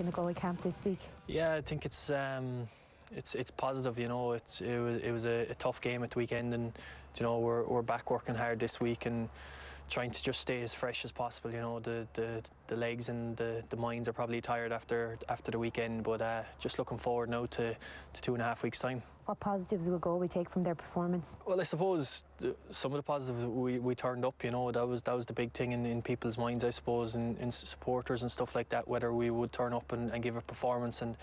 in the Galway camp this week? Yeah, I think it's positive. You know, it was a tough game at the weekend, and you know we're back working hard this week and trying to just stay as fresh as possible. You know, the legs and the minds are probably tired after the weekend, but just looking forward now to 2.5 weeks' time. What positives will Galway take from their performance? Well, I suppose some of the positives, we turned up. You know, that was the big thing in people's minds, I suppose, in supporters and stuff like that, whether we would turn up and give a performance. And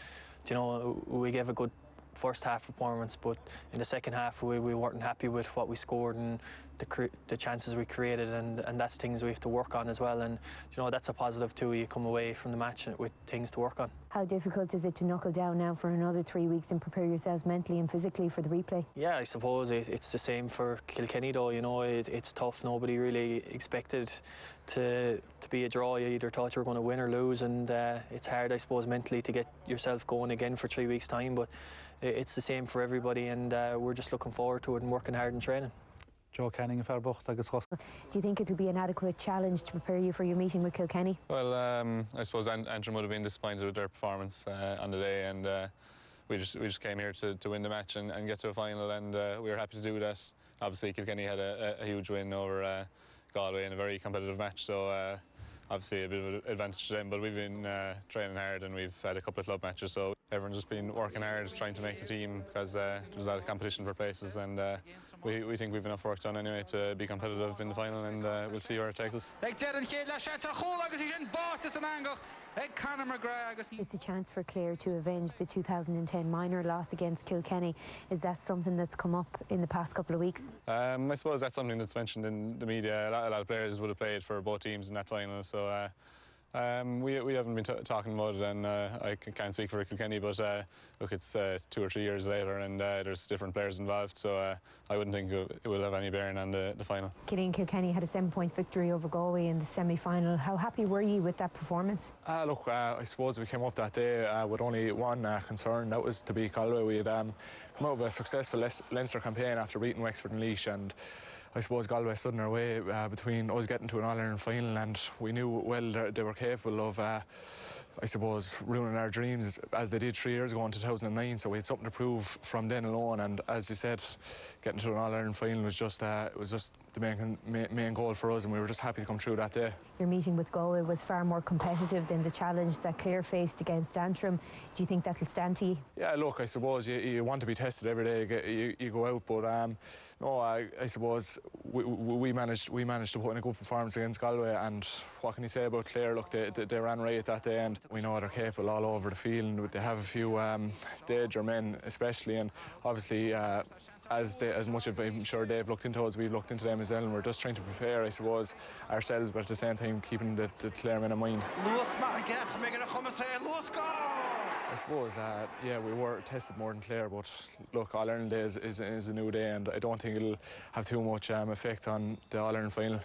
you know, we gave a good first half performance, but in the second half we weren't happy with what we scored and the chances we created, and that's things we have to work on as well. And you know, that's a positive too. You come away from the match with things to work on. How difficult is it to knuckle down now for another 3 weeks and prepare yourselves mentally and physically for the replay? Yeah, I suppose it's the same for Kilkenny though. You know, it's tough. Nobody really expected to be a draw. You either thought you were going to win or lose, and it's hard, I suppose, mentally to get yourself going again for 3 weeks' time. But it's the same for everybody, and we're just looking forward to it and working hard in training. Joe Canning and Farbucht, Do you think it will be an adequate challenge to prepare you for your meeting with Kilkenny? Well, I suppose Antrim would have been disappointed with their performance on the day, and we just came here to win the match and get to a final, and we were happy to do that. Obviously, Kilkenny had a huge win over Galway in a very competitive match, so obviously a bit of an advantage to them, but we've been training hard and we've had a couple of club matches, so everyone's just been working hard trying to make the team, because there's a lot of competition for places, and we think we've enough work done anyway to be competitive in the final, and we'll see where it takes us. It's a chance for Clare to avenge the 2010 minor loss against Kilkenny. Is that something that's come up in the past couple of weeks? I suppose that's something that's mentioned in the media. A lot of players would have played for both teams in that final, so we haven't been talking about it, and I can't speak for Kilkenny, but look, it's 2 or 3 years later, and there's different players involved, so I wouldn't think it will have any bearing on the final. Cillian, Kilkenny had a 7-point victory over Galway in the semi-final. How happy were you with that performance? Look, I suppose we came up that day with only one concern, that was to beat Galway. We had come out of a successful Leinster campaign after beating Wexford and Laois, and I suppose Galway stood in our way between us getting to an All-Ireland final, and we knew well they were capable of, I suppose, ruining our dreams as they did 3 years ago in 2009. So we had something to prove from then alone, and as you said, getting to an All-Ireland final was just the main goal for us, and we were just happy to come through that day. Your meeting with Galway was far more competitive than the challenge that Clare faced against Antrim. Do you think that'll stand to you? Yeah, look, I suppose you want to be tested every day you go out, but no, I suppose we managed to put in a good performance against Galway, and what can you say about Clare? Look, they ran right that day, and we know they're capable all over the field, and they have a few danger men especially, and obviously as much as I'm sure they've looked into us, we've looked into them as well, and we're just trying to prepare, I suppose, ourselves, but at the same time keeping the Clare men in mind. I suppose, yeah, we were tested more than Clare, but look, All-Ireland Day is a new day, and I don't think it'll have too much effect on the All-Ireland final.